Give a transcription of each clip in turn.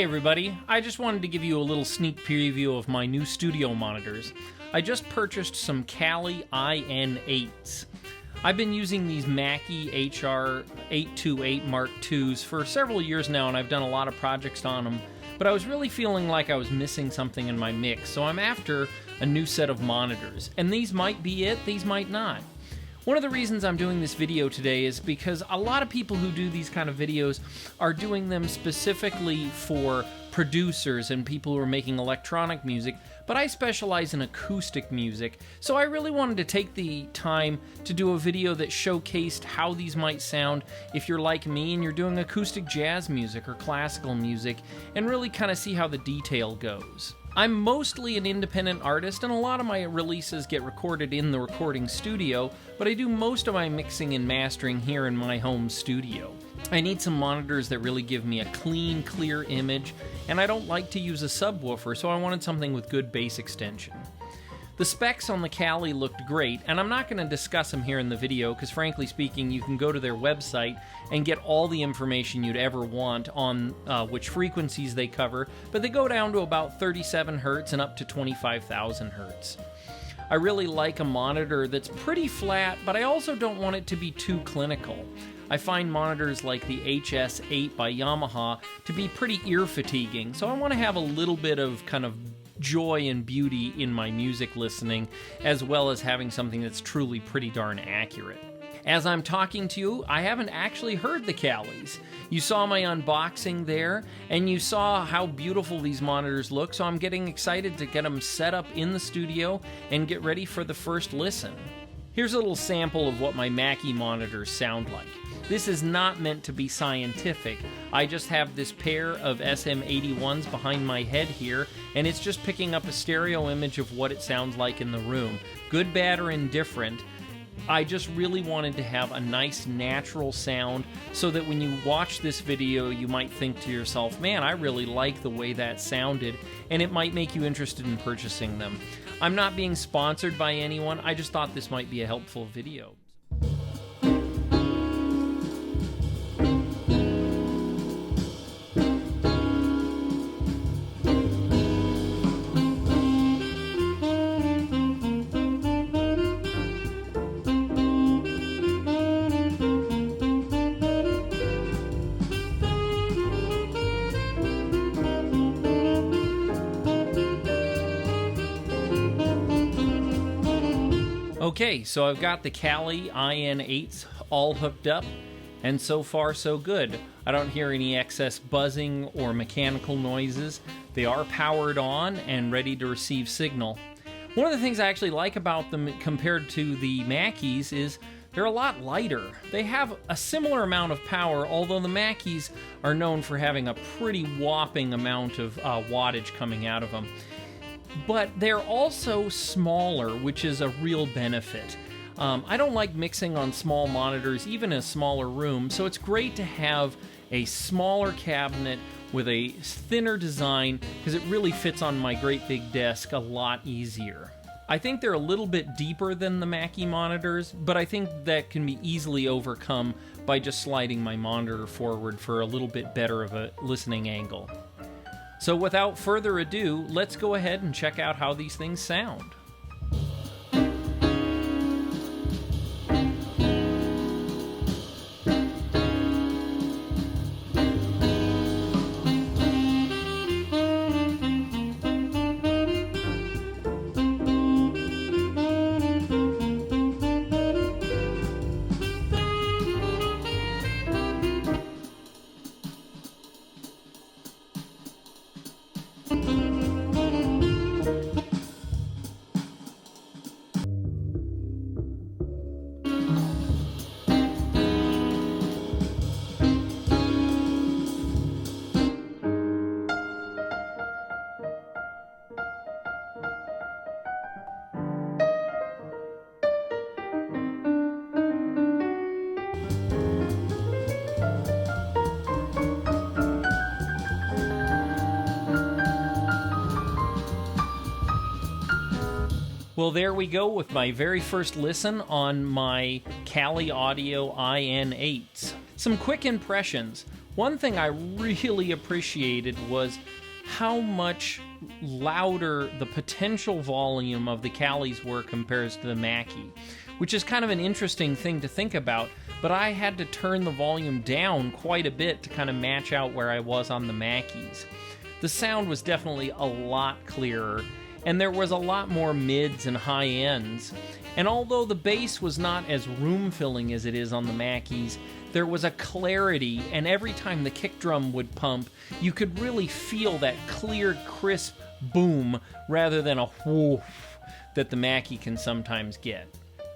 everybody, I just wanted to give you a little sneak preview of my new studio monitors. I just purchased some MkII IN8s. I've been using these Mackie HR824 MkIIs for several years now, and I've done a lot of projects on them, but I was really feeling like I was missing something in my mix, so I'm after a new set of monitors. And these might be it, these might not. One of the reasons I'm doing this video today is because a lot of people who do these kind of videos are doing them specifically for producers and people who are making electronic music, but I specialize in acoustic music, so I really wanted to take the time to do a video that showcased how these might sound if you're like me and you're doing acoustic jazz music or classical music, and really kind of see how the detail goes. I'm mostly an independent artist, and a lot of my releases get recorded in the recording studio, but I do most of my mixing and mastering here in my home studio. I need some monitors that really give me a clean, clear image, and I don't like to use a subwoofer, so I wanted something with good bass extension. The specs on the MkII looked great, and I'm not going to discuss them here in the video because frankly speaking, you can go to their website and get all the information you'd ever want on which frequencies they cover, but they go down to about 37 Hz and up to 25,000 Hz. I really like a monitor that's pretty flat, but I also don't want it to be too clinical. I find monitors like the HS8 by Yamaha to be pretty ear fatiguing, so I want to have a little bit of kind of joy and beauty in my music listening, as well as having something that's truly pretty darn accurate. As I'm talking to you, I haven't actually heard the MkIIs. You saw my unboxing there, and you saw how beautiful these monitors look, so I'm getting excited to get them set up in the studio and get ready for the first listen. Here's a little sample of what my Mackie monitors sound like. This is not meant to be scientific. I just have this pair of SM81s behind my head here, and it's just picking up a stereo image of what it sounds like in the room. Good, bad, or indifferent. I just really wanted to have a nice natural sound so that when you watch this video, you might think to yourself, man, I really like the way that sounded, and it might make you interested in purchasing them. I'm not being sponsored by anyone, I just thought this might be a helpful video. Okay, so I've got the MkII IN8s all hooked up, and so far so good. I don't hear any excess buzzing or mechanical noises. They are powered on and ready to receive signal. One of the things I actually like about them compared to the Mackies is they're a lot lighter. They have a similar amount of power, although the Mackies are known for having a pretty whopping amount of wattage coming out of them. But they're also smaller, which is a real benefit. I don't like mixing on small monitors, even in a smaller room, so it's great to have a smaller cabinet with a thinner design because it really fits on my great big desk a lot easier. I think they're a little bit deeper than the Mackie monitors, but I think that can be easily overcome by just sliding my monitor forward for a little bit better of a listening angle. So without further ado, let's go ahead and check out how these things sound. Well, there we go with my very first listen on my MkII Audio IN8s. Some quick impressions. One thing I really appreciated was how much louder the potential volume of the Callies were compared to the Mackie, which is kind of an interesting thing to think about, but I had to turn the volume down quite a bit to kind of match out where I was on the Mackies. The sound was definitely a lot clearer, and there was a lot more mids and high ends. And although the bass was not as room-filling as it is on the Mackies, there was a clarity, and every time the kick drum would pump, you could really feel that clear, crisp boom rather than a whoosh that the Mackie can sometimes get.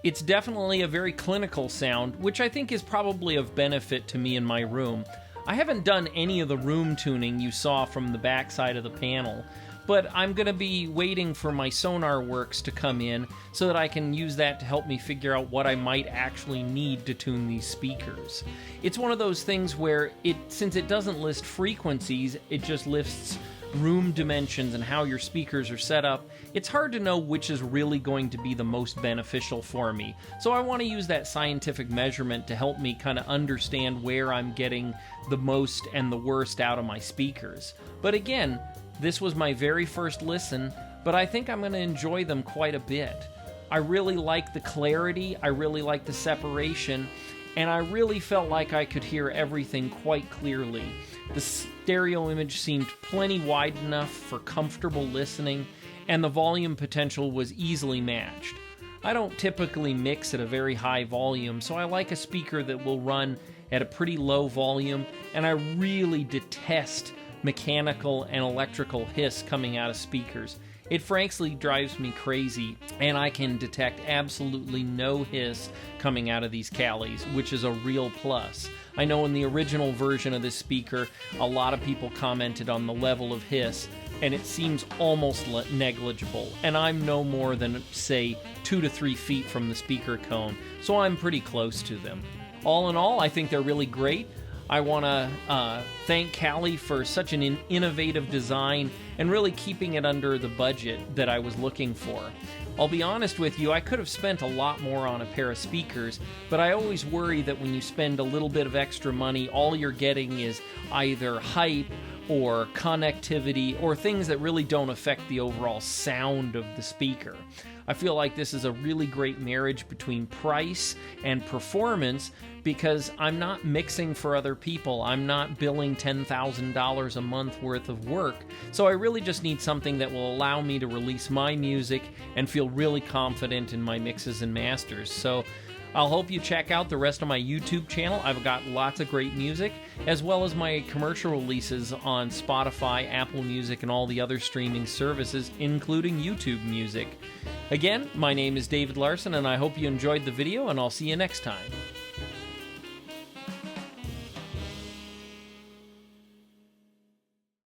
It's definitely a very clinical sound, which I think is probably of benefit to me in my room. I haven't done any of the room tuning you saw from the back side of the panel, but I'm going to be waiting for my Sonar Works to come in so that I can use that to help me figure out what I might actually need to tune these speakers. It's one of those things where, since it doesn't list frequencies, it just lists room dimensions and how your speakers are set up. It's hard to know which is really going to be the most beneficial for me. So I want to use that scientific measurement to help me kind of understand where I'm getting the most and the worst out of my speakers. But again, this was my very first listen, but I think I'm going to enjoy them quite a bit. I really like the clarity, I really like the separation, and I really felt like I could hear everything quite clearly. The stereo image seemed plenty wide enough for comfortable listening, and the volume potential was easily matched. I don't typically mix at a very high volume, so I like a speaker that will run at a pretty low volume, and I really detest mechanical and electrical hiss coming out of speakers. It frankly drives me crazy, and I can detect absolutely no hiss coming out of these Callies, which is a real plus. I know in the original version of this speaker, a lot of people commented on the level of hiss, and it seems almost negligible, and I'm no more than, say, 2 to 3 feet from the speaker cone, so I'm pretty close to them. All in all, I think they're really great. I want to thank Callie for such an innovative design and really keeping it under the budget that I was looking for. I'll be honest with you, I could have spent a lot more on a pair of speakers, but I always worry that when you spend a little bit of extra money, all you're getting is either hype or connectivity or things that really don't affect the overall sound of the speaker. I feel like this is a really great marriage between price and performance because I'm not mixing for other people. I'm not billing $10,000 a month worth of work. So I really just need something that will allow me to release my music and feel really confident in my mixes and masters. So I'll hope you check out the rest of my YouTube channel. I've got lots of great music, as well as my commercial releases on Spotify, Apple Music, and all the other streaming services, including YouTube Music. Again, my name is David Larsen, and I hope you enjoyed the video, and I'll see you next time.